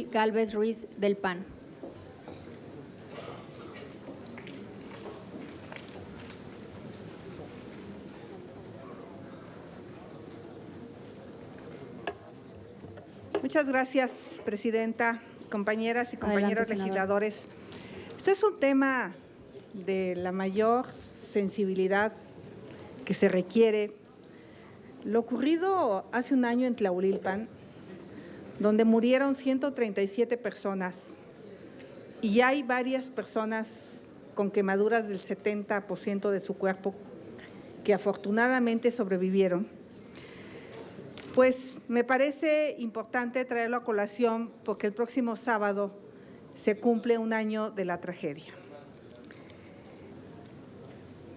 Gálvez Ruiz del PAN. Muchas gracias, presidenta, compañeras y compañeros Adelante, legisladores. Este es un tema de la mayor sensibilidad que se requiere. Lo ocurrido hace un año en Tlahuelilpan, donde murieron 137 personas y hay varias personas con quemaduras del 70% de su cuerpo que afortunadamente sobrevivieron, pues me parece importante traerlo a colación porque el próximo sábado se cumple un año de la tragedia.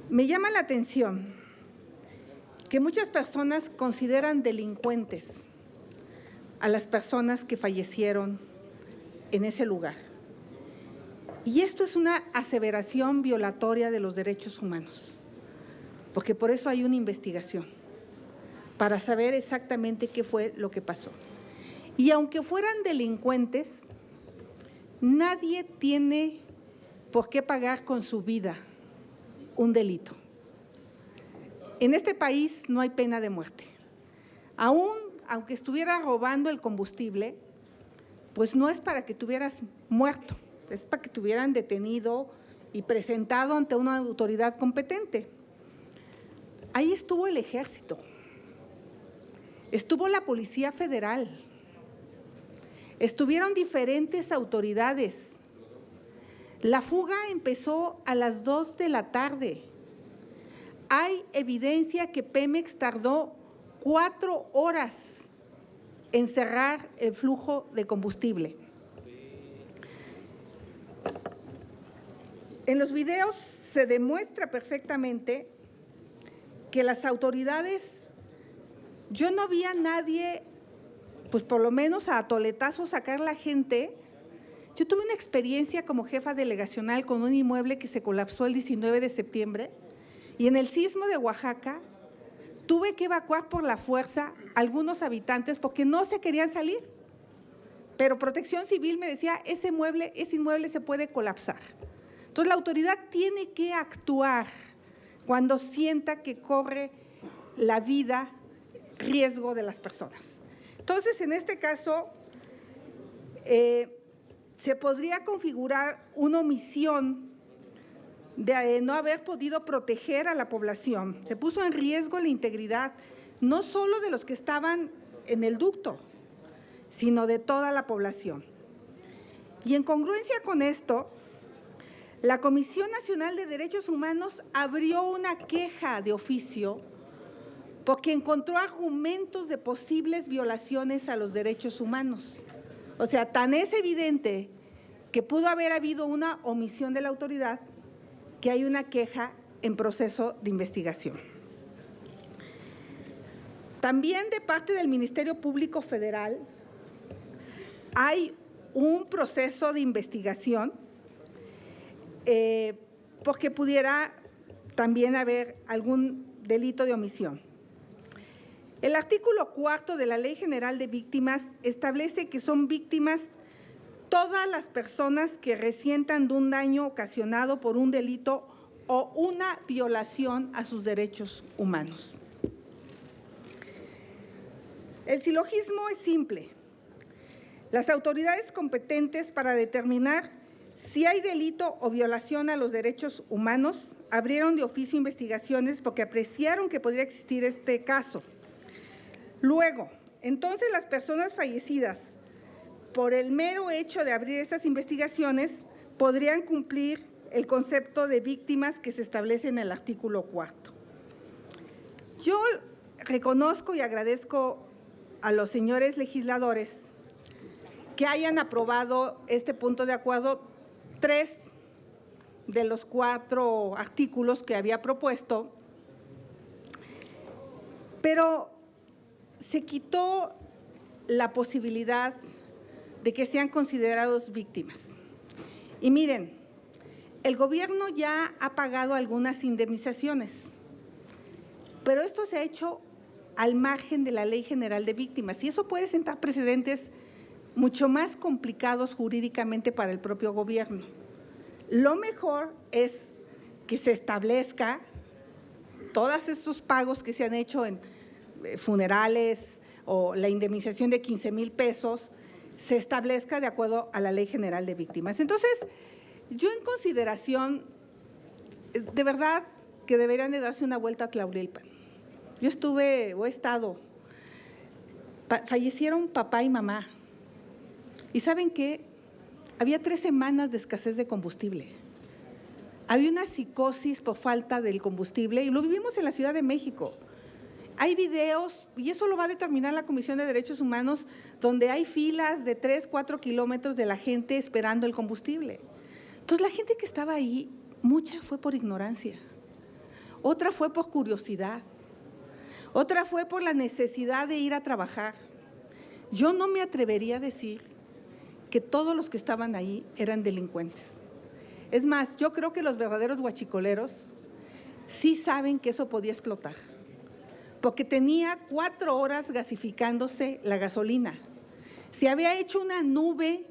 Me llama la atención que muchas personas consideran delincuentes a las personas que fallecieron en ese lugar. Y esto es una aseveración violatoria de los derechos humanos, porque por eso hay una investigación, para saber exactamente qué fue lo que pasó. Y aunque fueran delincuentes, nadie tiene por qué pagar con su vida un delito. En este país no hay pena de muerte. Aunque estuviera robando el combustible, pues no es para que tuvieras muerto, es para que te hubieran detenido y presentado ante una autoridad competente. Ahí estuvo el ejército, estuvo la Policía Federal, estuvieron diferentes autoridades. La fuga empezó a las 2 de la tarde. Hay evidencia que Pemex tardó 4 horas en cerrar el flujo de combustible. En los videos se demuestra perfectamente que las autoridades, yo no vi a nadie, pues por lo menos a toletazos sacar la gente. Yo tuve una experiencia como jefa delegacional con un inmueble que se colapsó el 19 de septiembre y en el sismo de Oaxaca tuve que evacuar por la fuerza a algunos habitantes porque no se querían salir. Pero Protección Civil me decía, ese inmueble se puede colapsar. Entonces la autoridad tiene que actuar cuando sienta que corre la vida riesgo de las personas. Entonces, en este caso, se podría configurar una omisión de no haber podido proteger a la población. Se puso en riesgo la integridad, no solo de los que estaban en el ducto, sino de toda la población. Y en congruencia con esto, la Comisión Nacional de Derechos Humanos abrió una queja de oficio porque encontró argumentos de posibles violaciones a los derechos humanos. O sea, tan es evidente que pudo haber habido una omisión de la autoridad que hay una queja en proceso de investigación. También de parte del Ministerio Público Federal hay un proceso de investigación porque pudiera también haber algún delito de omisión. El artículo 4 de la Ley General de Víctimas establece que son víctimas todas las personas que resientan de un daño ocasionado por un delito o una violación a sus derechos humanos. El silogismo es simple. Las autoridades competentes para determinar si hay delito o violación a los derechos humanos abrieron de oficio investigaciones porque apreciaron que podría existir este caso. Luego, entonces las personas fallecidas por el mero hecho de abrir estas investigaciones podrían cumplir el concepto de víctimas que se establece en el artículo 4. Yo reconozco y agradezco a los señores legisladores que hayan aprobado este punto de acuerdo, 3 de los 4 artículos que había propuesto, pero se quitó la posibilidad de que sean considerados víctimas. Y miren, el gobierno ya ha pagado algunas indemnizaciones, pero esto se ha hecho al margen de la Ley General de Víctimas y eso puede sentar precedentes mucho más complicados jurídicamente para el propio gobierno. Lo mejor es que se establezca todos estos pagos que se han hecho en funerales o la indemnización de 15,000 pesos, se establezca de acuerdo a la Ley General de Víctimas. Entonces, yo en consideración, de verdad que deberían de darse una vuelta a Tlahuelilpan. Yo he estado, fallecieron papá y mamá. ¿Y saben qué? Había 3 semanas de escasez de combustible. Había una psicosis por falta del combustible y lo vivimos en la Ciudad de México. Hay videos, y eso lo va a determinar la Comisión de Derechos Humanos, donde hay filas de 3, 4 kilómetros de la gente esperando el combustible. Entonces, la gente que estaba ahí, mucha fue por ignorancia, otra fue por curiosidad, otra fue por la necesidad de ir a trabajar. Yo no me atrevería a decir que todos los que estaban ahí eran delincuentes. Es más, yo creo que los verdaderos guachicoleros sí saben que eso podía explotar, porque tenía 4 horas gasificándose la gasolina. Se había hecho una nube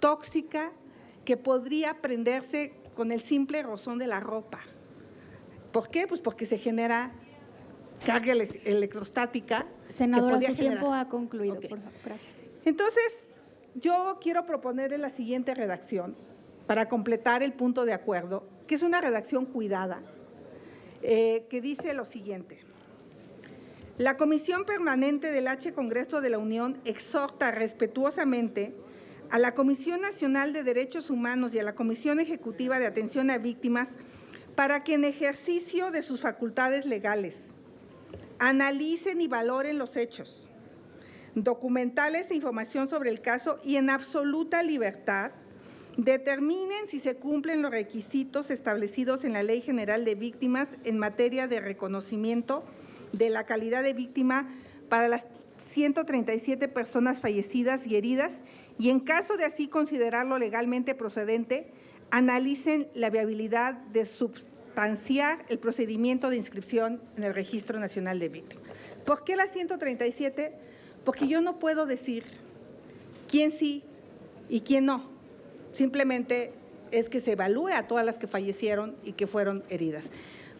tóxica que podría prenderse con el simple rozón de la ropa. ¿Por qué? Pues porque se genera carga electrostática. Senadora, su tiempo ha concluido, Okay. por favor. Gracias. Entonces, yo quiero proponerle la siguiente redacción para completar el punto de acuerdo, que es una redacción cuidada, que dice lo siguiente. La Comisión Permanente del H. Congreso de la Unión exhorta respetuosamente a la Comisión Nacional de Derechos Humanos y a la Comisión Ejecutiva de Atención a Víctimas para que en ejercicio de sus facultades legales analicen y valoren los hechos, documentales e información sobre el caso y en absoluta libertad determinen si se cumplen los requisitos establecidos en la Ley General de Víctimas en materia de reconocimiento de la calidad de víctima para las 137 personas fallecidas y heridas y en caso de así considerarlo legalmente procedente, analicen la viabilidad de substanciar el procedimiento de inscripción en el Registro Nacional de Víctimas. ¿Por qué las 137? Porque yo no puedo decir quién sí y quién no. Simplemente es que se evalúe a todas las que fallecieron y que fueron heridas.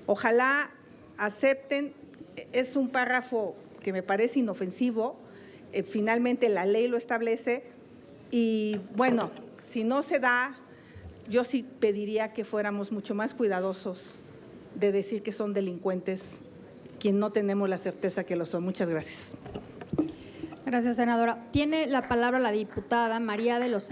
Ojalá acepten, es un párrafo que me parece inofensivo, finalmente la ley lo establece y bueno, si no se da, yo sí pediría que fuéramos mucho más cuidadosos de decir que son delincuentes, quien no tenemos la certeza que lo son. Muchas gracias. Gracias, senadora. Tiene la palabra la diputada María de los Ángeles.